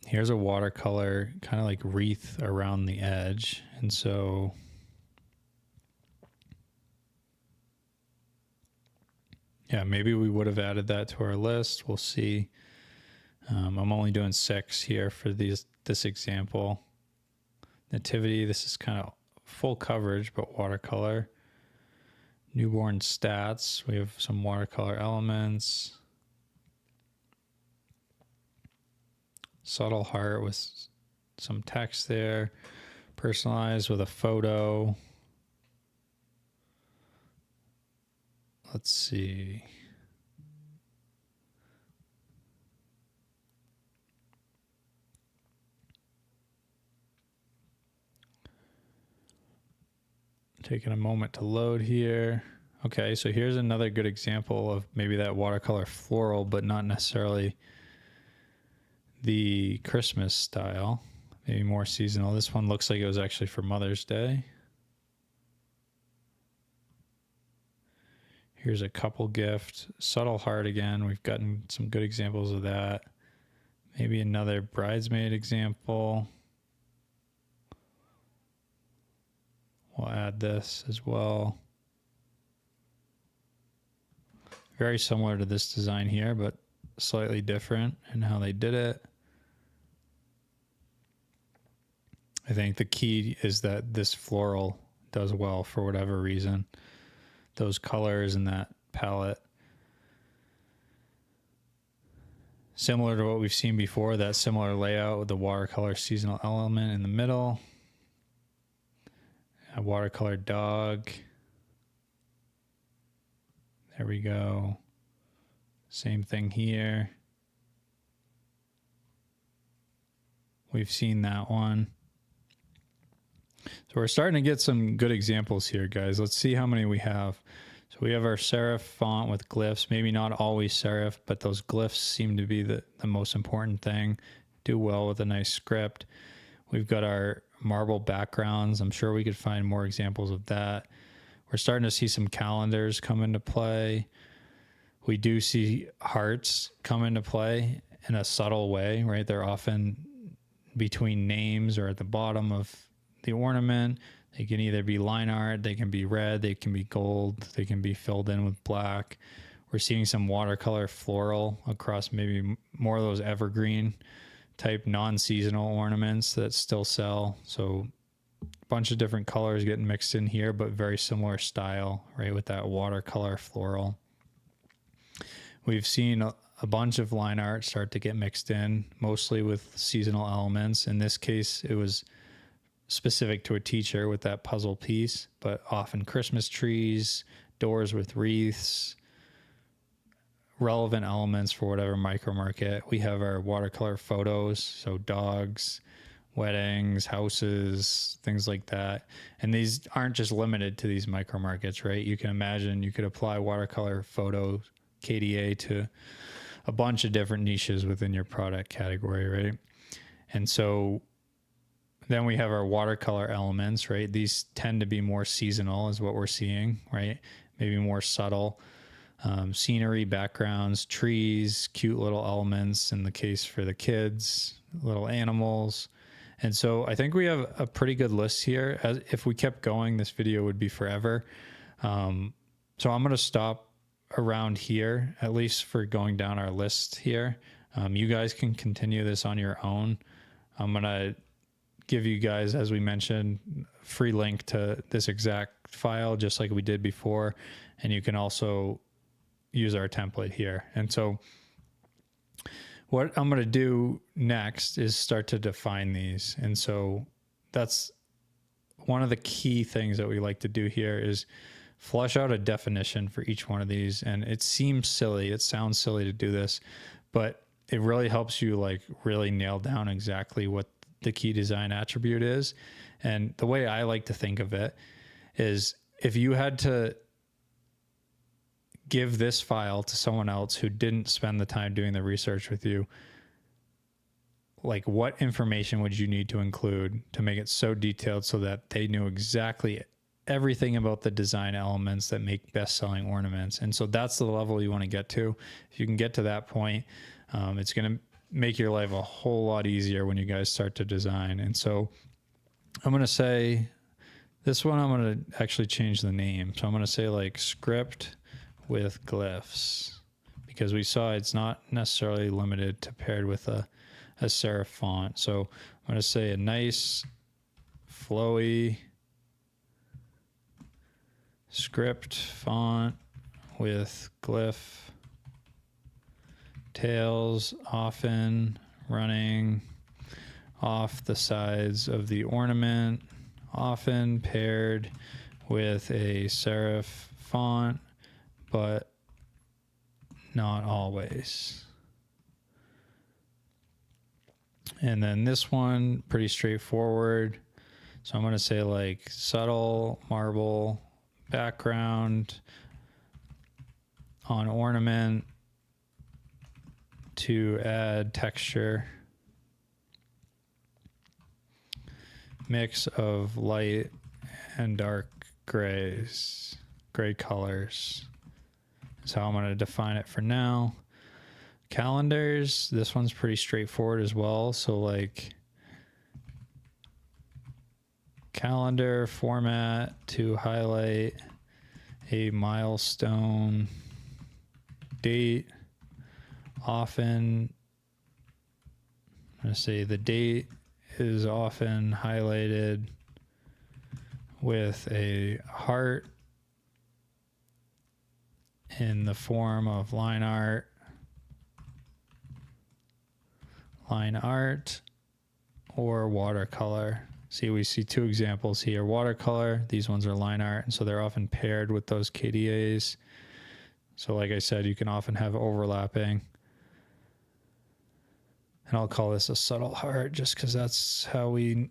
Here's a watercolor kind of like wreath around the edge. And so yeah, maybe we would have added that to our list. We'll see. I'm only doing 6 here for this example. Nativity, this is kind of full coverage, but watercolor. Newborn stats, we have some watercolor elements. Subtle heart with some text there. Personalized with a photo. Let's see. Taking a moment to load here. Okay, so here's another good example of maybe that watercolor floral, but not necessarily the Christmas style. Maybe more seasonal. This one looks like it was actually for Mother's Day. Here's a couple gift. Subtle heart again. We've gotten some good examples of that. Maybe another bridesmaid example. We'll add this as well. Very similar to this design here, but slightly different in how they did it. I think the key is that this floral does well for whatever reason. Those colors in that palette. Similar to what we've seen before, that similar layout with the watercolor seasonal element in the middle. A watercolor dog. There we go. Same thing here. We've seen that one. So we're starting to get some good examples here, guys. Let's see how many we have. So we have our serif font with glyphs, maybe not always serif, but those glyphs seem to be the most important thing. Do well with a nice script. We've got our marble backgrounds. I'm sure we could find more examples of that. We're starting to see some calendars come into play. We do see hearts come into play in a subtle way, right? They're often between names or at the bottom of the ornament. They can either be line art, they can be red, they can be gold, they can be filled in with black. We're seeing some watercolor floral across maybe more of those evergreen type non-seasonal ornaments that still sell. So a bunch of different colors getting mixed in here, but very similar style, right? With that watercolor floral. We've seen a bunch of line art start to get mixed in, mostly with seasonal elements. In this case, it was specific to a teacher with that puzzle piece, but often Christmas trees, doors with wreaths, relevant elements for whatever micro market. We have our watercolor photos, so dogs, weddings, houses, things like that. And these aren't just limited to these micro markets, right? You can imagine you could apply watercolor photo KDA to a bunch of different niches within your product category, right? And so then we have our watercolor elements, right? These tend to be more seasonal is what we're seeing, right? Maybe more subtle. Scenery, backgrounds, trees, cute little elements in the case for the kids, little animals. And so I think we have a pretty good list here. As if we kept going, this video would be forever. So I'm going to stop around here, at least for going down our list here. You guys can continue this on your own. I'm going to give you guys, as we mentioned, free link to this exact file, just like we did before. And you can also use our template here. And so what I'm going to do next is start to define these. And so that's one of the key things that we like to do here is flush out a definition for each one of these. And it seems silly. It sounds silly to do this, but it really helps you like really nail down exactly what the key design attribute is. And the way I like to think of it is if you had to give this file to someone else who didn't spend the time doing the research with you, like what information would you need to include to make it so detailed so that they knew exactly everything about the design elements that make best-selling ornaments? And so that's the level you want to get to. If you can get to that point, it's going to make your life a whole lot easier when you guys start to design. And so I'm going to say this one, I'm going to actually change the name. So I'm going to say like script with glyphs, because we saw it's not necessarily limited to paired with a serif font. So I'm going to say a nice flowy script font with glyph tails often running off the sides of the ornament, often paired with a serif font, but not always. And then this one, pretty straightforward. So I'm going to say like subtle marble background on ornament to add texture. Mix of light and dark grays, gray colors. That's how I'm going to define it for now. Calendars, this one's pretty straightforward as well. So like calendar format to highlight a milestone date often, I'm going to say the date is often highlighted with a heart in the form of line art, or watercolor. See, we see two examples here, watercolor, these ones are line art, and so they're often paired with those KDAs. So like I said, you can often have overlapping. And I'll call this a subtle heart just because that's how we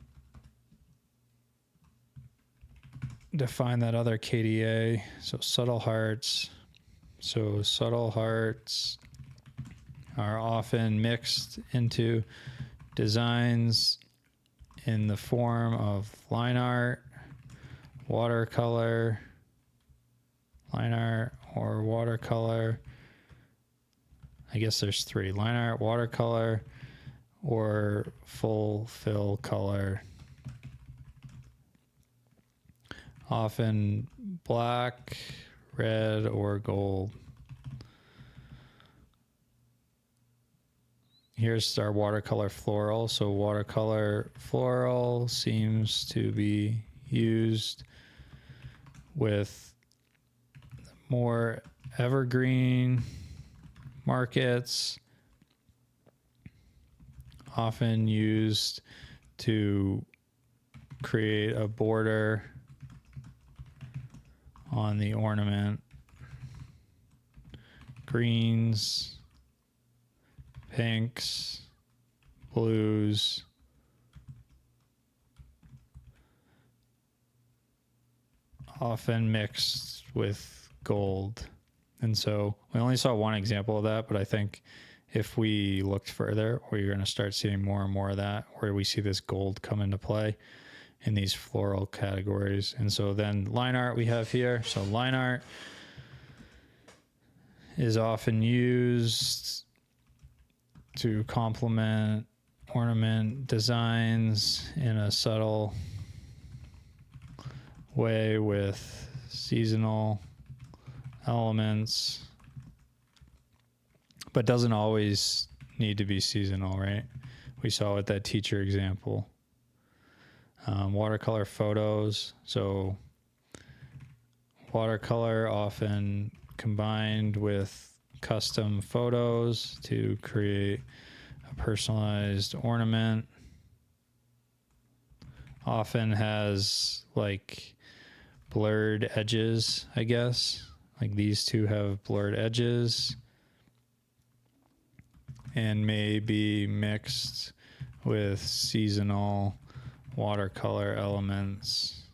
define that other KDA. So subtle hearts. So subtle hearts are often mixed into designs in the form of line art, watercolor, line art or watercolor. I guess there's three: line art, watercolor, or full fill color. Often black, red, or gold. Here's our watercolor floral. So watercolor floral seems to be used with more evergreen markets, often used to create a border on the ornament. Greens, pinks, blues, often mixed with gold. And so we only saw one example of that, but I think if we looked further, we're going to start seeing more and more of that, where we see this gold come into play in these floral categories. And so then line art we have here. So line art is often used to complement ornament designs in a subtle way with seasonal elements, but doesn't always need to be seasonal, right? We saw with that teacher example. Watercolor photos. So watercolor often combined with custom photos to create a personalized ornament. Often has like blurred edges, I guess. Like these two have blurred edges and may be mixed with seasonal watercolor elements.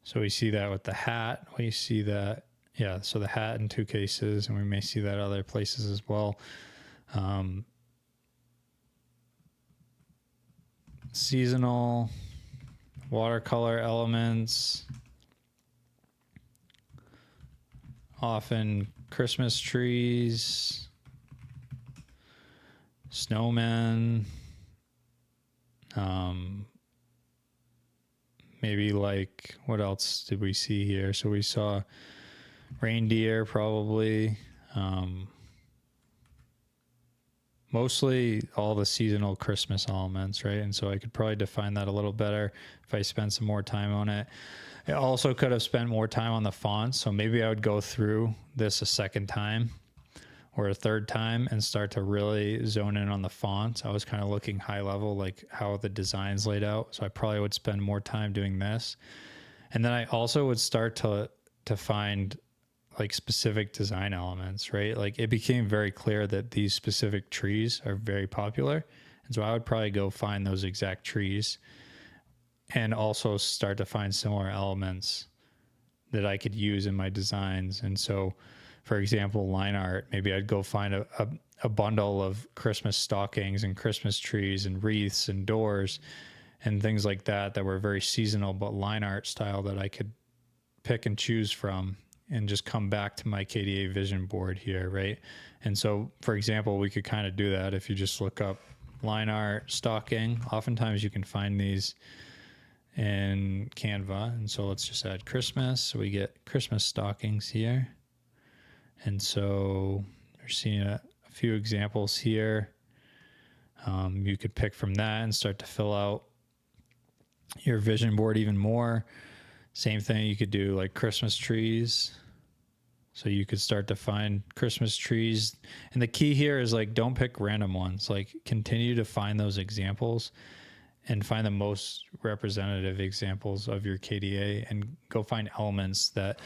So we see that with the hat. We see that, yeah, so the hat in two cases, and we may see that other places as well. Seasonal watercolor elements, often Christmas trees, snowmen, maybe like, what else did we see here? So we saw reindeer probably, mostly all the seasonal Christmas elements, right? And so I could probably define that a little better if I spend some more time on it. I also could have spent more time on the fonts. So maybe I would go through this a second time or a third time and start to really zone in on the fonts. I was kind of looking high level, like how the design's laid out. So I probably would spend more time doing this. And then I also would start to find like specific design elements, right? Like it became very clear that these specific trees are very popular. And so I would probably go find those exact trees and also start to find similar elements that I could use in my designs. And so, for example, line art, maybe I'd go find a bundle of Christmas stockings and Christmas trees and wreaths and doors and things like that that were very seasonal, but line art style that I could pick and choose from and just come back to my KDA vision board here, right? And so, for example, we could kind of do that if you just look up line art stocking. Oftentimes you can find these in Canva. And so let's just add Christmas. So we get Christmas stockings here. And so you're seeing a few examples here. You could pick from that and start to fill out your vision board even more. Same thing, you could do like Christmas trees. So you could start to find Christmas trees. And the key here is like, don't pick random ones. Like, continue to find those examples and find the most representative examples of your KDA and go find elements that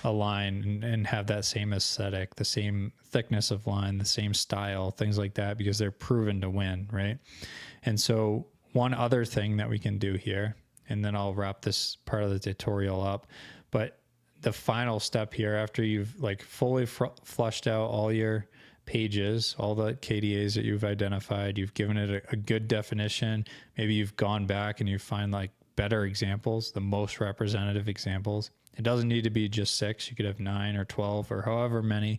align and have that same aesthetic, the same thickness of line, the same style, things like that, because they're proven to win, right? And so one other thing that we can do here, and then I'll wrap this part of the tutorial up, but the final step here, after you've like fully flushed out all your pages, all the KDAs that you've identified, you've given it a good definition, maybe you've gone back and you find like better examples, the most representative examples. It doesn't need to be just 6. You could have 9 or 12 or however many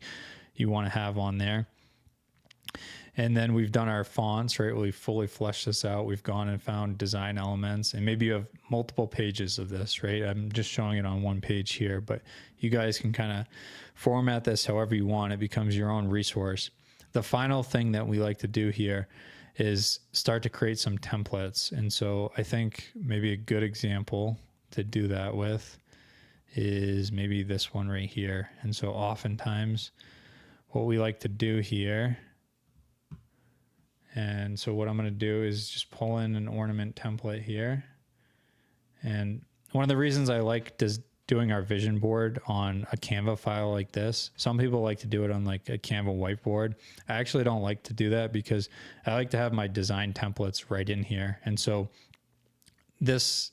you want to have on there. And then we've done our fonts, right? We've fully fleshed this out. We've gone and found design elements, and maybe you have multiple pages of this, right? I'm just showing it on one page here, but you guys can kind of format this however you want. It becomes your own resource. The final thing that we like to do here is start to create some templates. And so I think maybe a good example to do that with is maybe this one right here. And so oftentimes what we like to do here, and so what I'm going to do is just pull in an ornament template here. And one of the reasons I like doing our vision board on a Canva file like this, some people like to do it on like a Canva whiteboard. I actually don't like to do that because I like to have my design templates right in here. And so this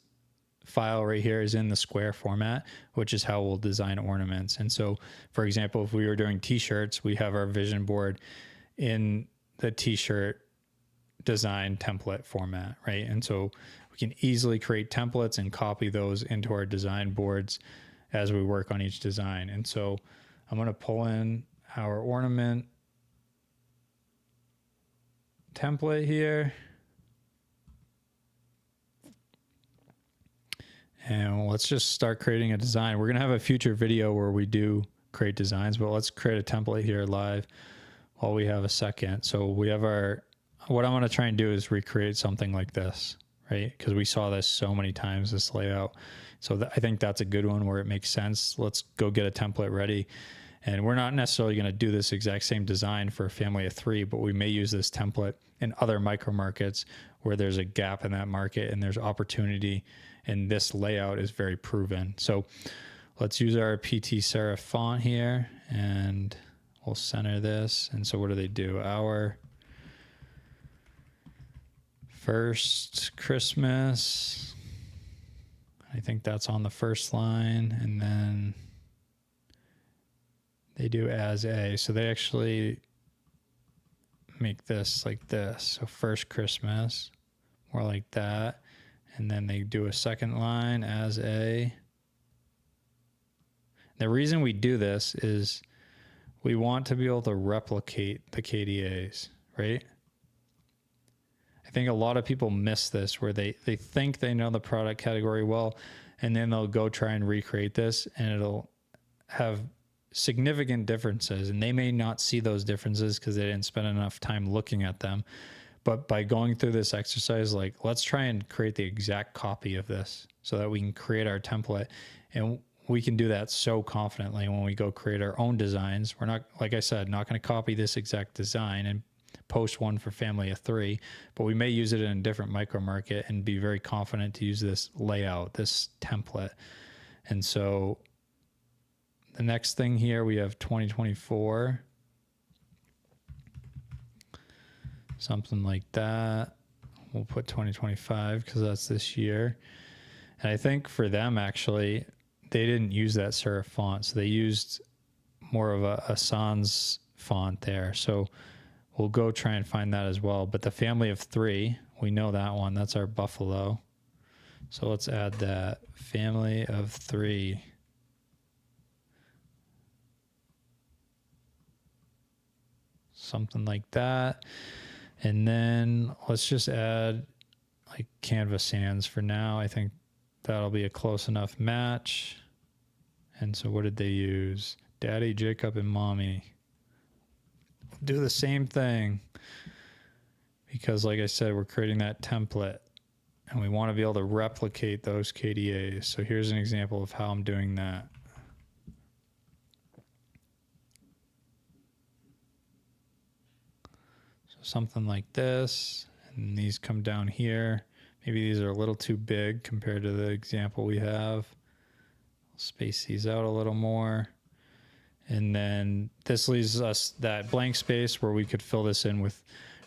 file right here is in the square format, which is how we'll design ornaments. And so, for example, if we were doing t-shirts, we have our vision board in the t-shirt design template format, right? And so we can easily create templates and copy those into our design boards as we work on each design. And so I'm going to pull in our ornament template here. And let's just start creating a design. We're going to have a future video where we do create designs, but let's create a template here live while we have a second. So we have what I want to try and do is recreate something like this, right? Because we saw this so many times, this layout. So I think that's a good one where it makes sense. Let's go get a template ready. And we're not necessarily going to do this exact same design for a family of 3, but we may use this template in other micro markets where there's a gap in that market and there's opportunity, and this layout is very proven. So let's use our PT Serif font here, and we'll center this. And so what do? Our first Christmas. I think that's on the first line. And then they do as a. So they actually make this like this. So first Christmas, more like that. And then they do a second line as a. The reason we do this is we want to be able to replicate the KDAs, right? I think a lot of people miss this where they think they know the product category well, and then they'll go try and recreate this, and it'll have significant differences, and they may not see those differences because they didn't spend enough time looking at them. But by going through this exercise, like, let's try and create the exact copy of this so that we can create our template. And we can do that so confidently when we go create our own designs. We're not, like I said, not going to copy this exact design and post one for family of 3, but we may use it in a different micro market and be very confident to use this layout, this template. And so the next thing here, we have 2024, something like that. We'll put 2025 because that's this year. And I think for them, actually, they didn't use that serif font. So they used more of a sans font there. So we'll go try and find that as well. But the family of 3, we know that one. That's our buffalo. So let's add that family of 3. Something like that. And then let's just add like Canvas Sans for now. I think that'll be a close enough match. And so what did they use? Daddy, Jacob, and Mommy do the same thing, because like I said, we're creating that template and we want to be able to replicate those KDAs. So here's an example of how I'm doing that. So something like this, and these come down here. Maybe these are a little too big compared to the example we have. Space these out a little more. And then this leaves us that blank space where we could fill this in with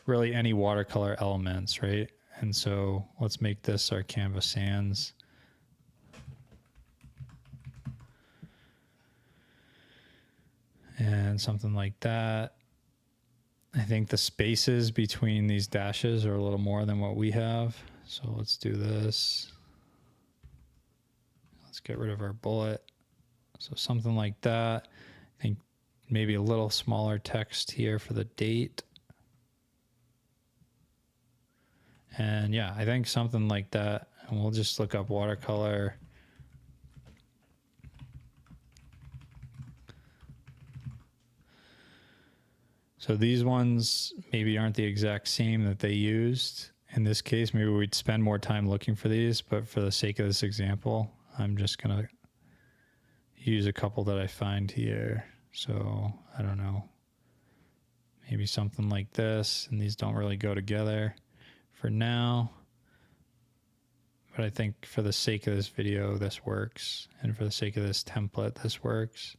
really any watercolor elements, right? And so let's make this our Canvas Sans. And something like that. I think the spaces between these dashes are a little more than what we have. So let's do this. Let's get rid of our bullet. So something like that. I think maybe a little smaller text here for the date. And yeah, I think something like that. And we'll just look up watercolor. So these ones maybe aren't the exact same that they used. In this case, maybe we'd spend more time looking for these, but for the sake of this example, I'm just gonna use a couple that I find here. So I don't know, maybe something like this, and these don't really go together for now. But I think for the sake of this video, this works. And for the sake of this template, this works.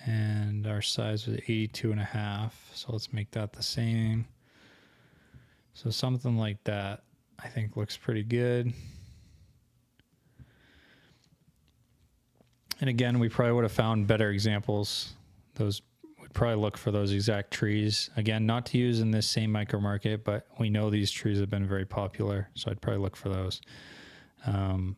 And our size was 82.5. So let's make that the same. So something like that, I think looks pretty good. And again, we probably would have found better examples. Those we'd probably look for those exact trees. Again, not to use in this same micro market, but we know these trees have been very popular. So I'd probably look for those. I'll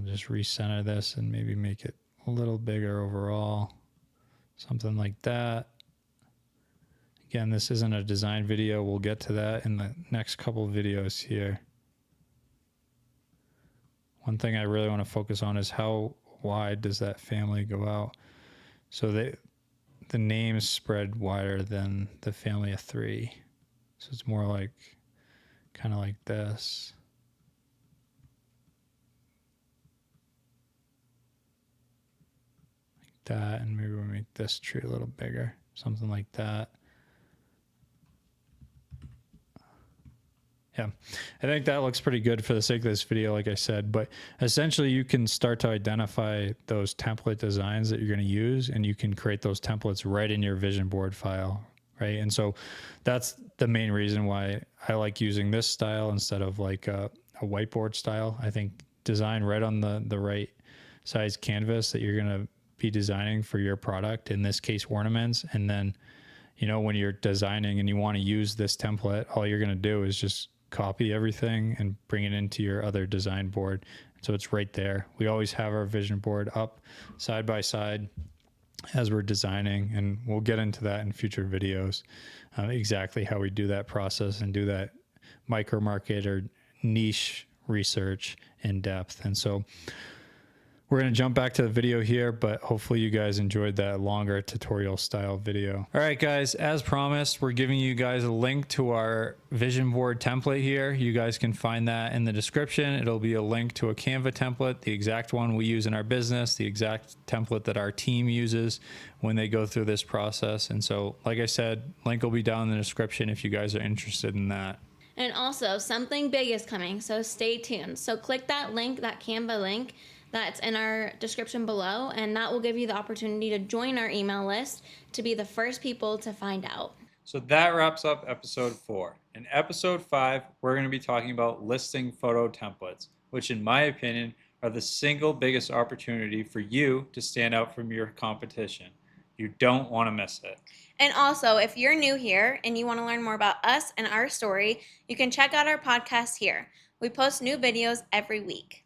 just recenter this and maybe make it a little bigger overall. Something like that. Again, this isn't a design video. We'll get to that in the next couple of videos here. One thing I really want to focus on is how wide does that family go out? So the names spread wider than the family of 3. So it's more like kind of like this. Like that, and maybe we'll make this tree a little bigger. Something like that. Yeah, I think that looks pretty good for the sake of this video, like I said, but essentially you can start to identify those template designs that you're going to use, and you can create those templates right in your vision board file, right? And so that's the main reason why I like using this style instead of like a whiteboard style. I think design right on the right size canvas that you're going to be designing for your product, in this case ornaments, and then, you know, when you're designing and you want to use this template, all you're going to do is just copy everything and bring it into your other design board. So it's right there. We always have our vision board up side by side as we're designing, and we'll get into that in future videos, exactly how we do that process and do that micro market or niche research in depth. And so we're going to jump back to the video here, but hopefully you guys enjoyed that longer tutorial style video. All right, guys, as promised, we're giving you guys a link to our vision board template here. You guys can find that in the description. It'll be a link to a Canva template, the exact one we use in our business, the exact template that our team uses when they go through this process. And so, like I said, link will be down in the description if you guys are interested in that. And also, something big is coming, so stay tuned. So click that link, that Canva link that's in our description below, and that will give you the opportunity to join our email list to be the first people to find out. So that wraps up episode 4. In episode 5, we're going to be talking about listing photo templates, which in my opinion are the single biggest opportunity for you to stand out from your competition. You don't want to miss it. And also, if you're new here and you want to learn more about us and our story, you can check out our podcast here. We post new videos every week.